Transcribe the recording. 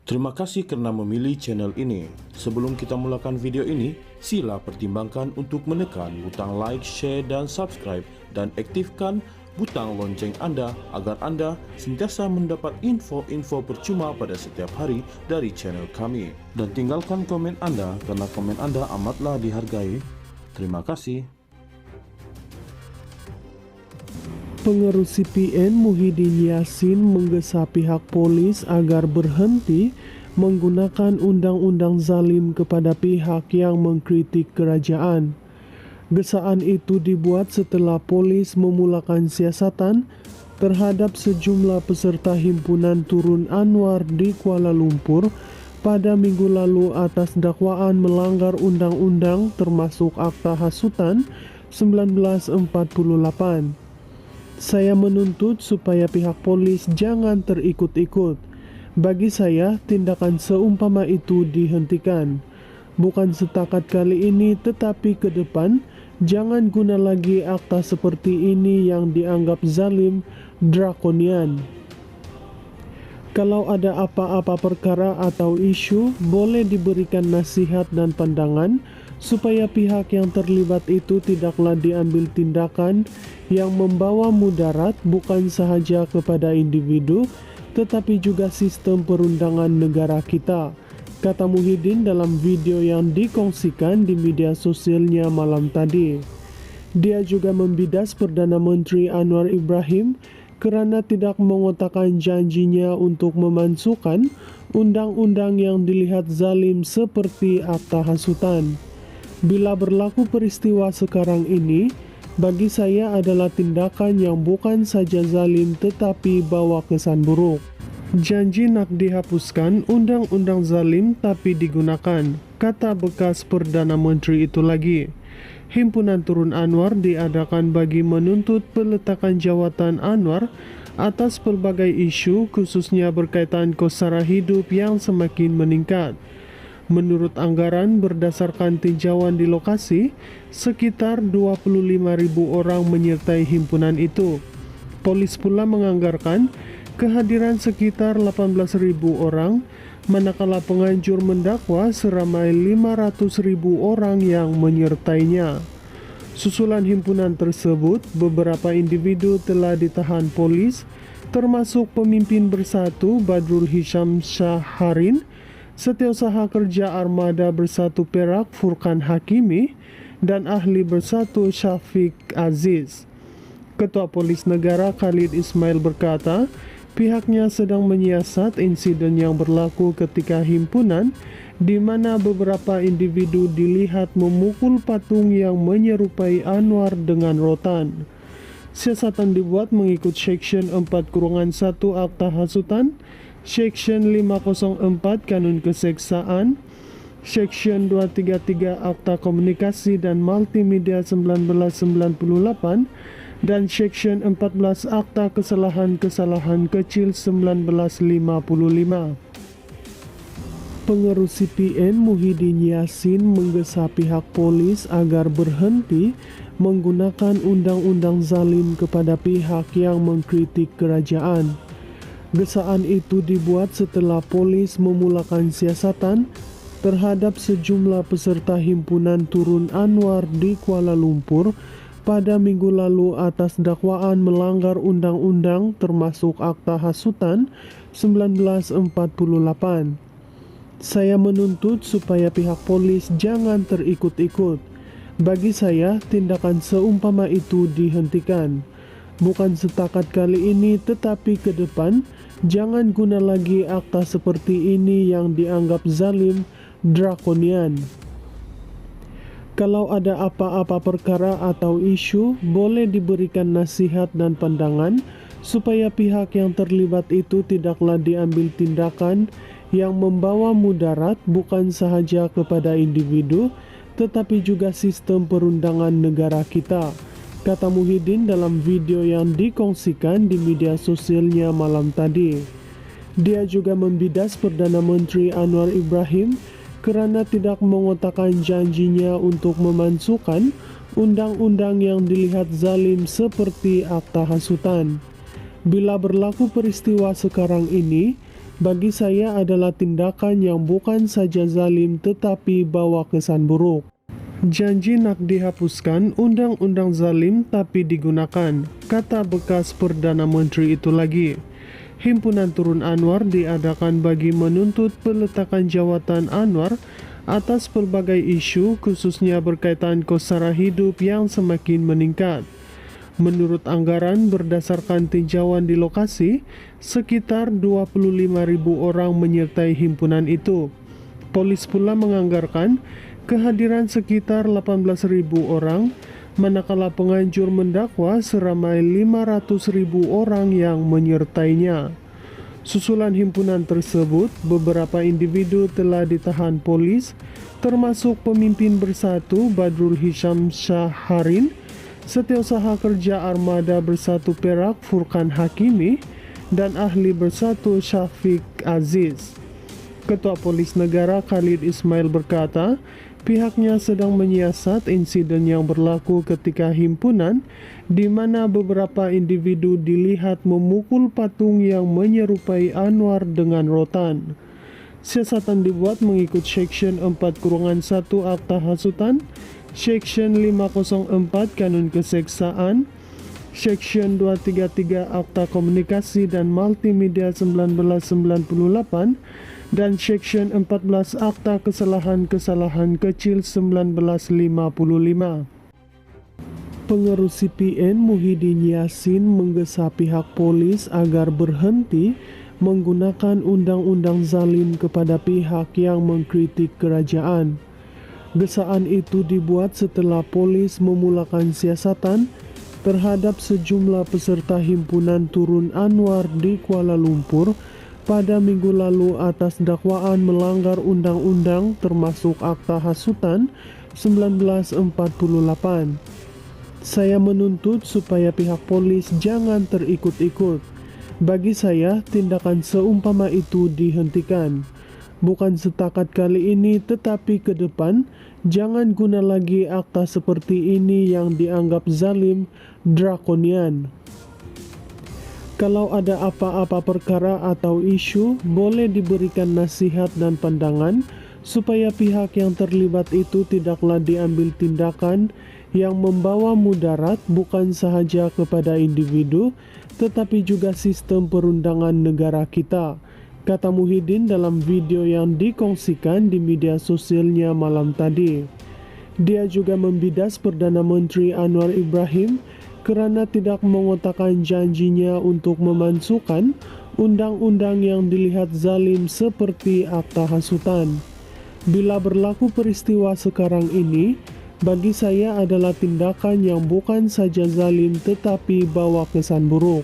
Terima kasih karena memilih channel ini. Sebelum kita mulakan video ini, sila pertimbangkan untuk menekan butang like, share, dan subscribe, dan aktifkan butang lonceng Anda agar Anda sentiasa mendapat info-info percuma pada setiap hari dari channel kami. Dan tinggalkan komen Anda karena komen Anda amatlah dihargai. Terima kasih. Pengerus CPN Muhyiddin Yassin menggesa pihak polis agar berhenti menggunakan undang-undang zalim kepada pihak yang mengkritik kerajaan. Gesaan itu dibuat setelah polis memulakan siasatan terhadap sejumlah peserta himpunan Turun Anwar di Kuala Lumpur pada minggu lalu atas dakwaan melanggar undang-undang termasuk Akta Hasutan 1948. Saya menuntut supaya pihak polis jangan terikut-ikut. Bagi saya, tindakan seumpama itu dihentikan. Bukan setakat kali ini, tetapi ke depan, jangan guna lagi akta seperti ini yang dianggap zalim, drakonian. Kalau ada apa-apa perkara atau isu, boleh diberikan nasihat dan pandangan, supaya pihak yang terlibat itu tidaklah diambil tindakan yang membawa mudarat bukan sahaja kepada individu, tetapi juga sistem perundangan negara kita, kata Muhyiddin dalam video yang dikongsikan di media sosialnya malam tadi. Dia juga membidas Perdana Menteri Anwar Ibrahim kerana tidak mengotakkan janjinya untuk memasukkan undang-undang yang dilihat zalim seperti Akta Hasutan. Bila berlaku peristiwa sekarang ini, bagi saya adalah tindakan yang bukan saja zalim tetapi bawa kesan buruk. Janji nak dihapuskan undang-undang zalim tapi digunakan, kata bekas Perdana Menteri itu lagi. Himpunan Turun Anwar diadakan bagi menuntut peletakan jawatan Anwar atas pelbagai isu khususnya berkaitan kos sara hidup yang semakin meningkat. Menurut anggaran berdasarkan tinjauan di lokasi, sekitar 25.000 orang menyertai himpunan itu. Polis pula menganggarkan kehadiran sekitar 18.000 orang, manakala penganjur mendakwa seramai 500.000 orang yang menyertainya. Susulan himpunan tersebut, beberapa individu telah ditahan polis, termasuk pemimpin Bersatu Badrul Hisham Syaharin, Setiausaha Kerja Armada Bersatu Perak Furqan Hakimi, dan ahli Bersatu Syafiq Aziz. Ketua Polis Negara Khalid Ismail berkata, pihaknya sedang menyiasat insiden yang berlaku ketika himpunan di mana beberapa individu dilihat memukul patung yang menyerupai Anwar dengan rotan. Siasatan dibuat mengikut Seksyen 4-1 Akta Hasutan, Seksyen 504 Kanun Keseksaan, Seksyen 233 Akta Komunikasi dan Multimedia 1998, dan Seksyen 14 Akta Kesalahan-Kesalahan Kecil 1955. Pengerus CPN Muhyiddin Yassin menggesa pihak polis agar berhenti menggunakan undang-undang zalim kepada pihak yang mengkritik kerajaan. Gesaan itu dibuat setelah polis memulakan siasatan terhadap sejumlah peserta himpunan Turun Anwar di Kuala Lumpur pada minggu lalu atas dakwaan melanggar undang-undang termasuk Akta Hasutan 1948. Saya menuntut supaya pihak polis jangan terikut-ikut. Bagi saya, tindakan seumpama itu dihentikan. Bukan setakat kali ini, tetapi ke depan, jangan guna lagi akta seperti ini yang dianggap zalim, drakonian. Kalau ada apa-apa perkara atau isu, boleh diberikan nasihat dan pandangan, supaya pihak yang terlibat itu tidaklah diambil tindakan yang membawa mudarat bukan sahaja kepada individu, tetapi juga sistem perundangan negara kita, kata Muhyiddin dalam video yang dikongsikan di media sosialnya malam tadi. Dia juga membidas Perdana Menteri Anwar Ibrahim kerana tidak mengotakkan janjinya untuk memasukkan undang-undang yang dilihat zalim seperti Akta Hasutan. Bila berlaku peristiwa sekarang ini, bagi saya adalah tindakan yang bukan saja zalim tetapi bawa kesan buruk. Janji nak dihapuskan undang-undang zalim tapi digunakan, kata bekas Perdana Menteri itu lagi. Himpunan Turun Anwar diadakan bagi menuntut peletakan jawatan Anwar atas pelbagai isu khususnya berkaitan kos sara hidup yang semakin meningkat. Menurut anggaran berdasarkan tinjauan di lokasi, sekitar 25.000 orang menyertai himpunan itu. Polis pula menganggarkan kehadiran sekitar 18.000 orang, manakala penganjur mendakwa seramai 500.000 orang yang menyertainya. Susulan himpunan tersebut, beberapa individu telah ditahan polis, termasuk pemimpin Bersatu Badrul Hisham Syaharin, Setiausaha Kerja Armada Bersatu Perak Furqan Hakimi, dan ahli Bersatu Syafiq Aziz. Ketua Polis Negara Khalid Ismail berkata, pihaknya sedang menyiasat insiden yang berlaku ketika himpunan di mana beberapa individu dilihat memukul patung yang menyerupai Anwar dengan rotan. Siasatan dibuat mengikut Section 4-1 Akta Hasutan, Section 504 Kanun Keseksaan, Section 233 Akta Komunikasi dan Multimedia 1998, dan Section 14 Akta Kesalahan-Kesalahan Kecil 1955. Pengerus CPN Muhyiddin Yassin menggesa pihak polis agar berhenti menggunakan undang-undang zalim kepada pihak yang mengkritik kerajaan. Gesaan itu dibuat setelah polis memulakan siasatan terhadap sejumlah peserta himpunan Turun Anwar di Kuala Lumpur pada minggu lalu atas dakwaan melanggar undang-undang termasuk Akta Hasutan 1948. Saya menuntut supaya pihak polis jangan terikut-ikut. Bagi saya, tindakan seumpama itu dihentikan. Bukan setakat kali ini tetapi ke depan, jangan guna lagi akta seperti ini yang dianggap zalim, drakonian. Kalau ada apa-apa perkara atau isu, boleh diberikan nasihat dan pandangan supaya pihak yang terlibat itu tidaklah diambil tindakan yang membawa mudarat bukan sahaja kepada individu, tetapi juga sistem perundangan negara kita, kata Muhyiddin dalam video yang dikongsikan di media sosialnya malam tadi. Dia juga membidas Perdana Menteri Anwar Ibrahim kerana tidak mengotakkan janjinya untuk memasukkan undang-undang yang dilihat zalim seperti Akta Hasutan. Bila berlaku peristiwa sekarang ini, bagi saya adalah tindakan yang bukan saja zalim tetapi bawa kesan buruk.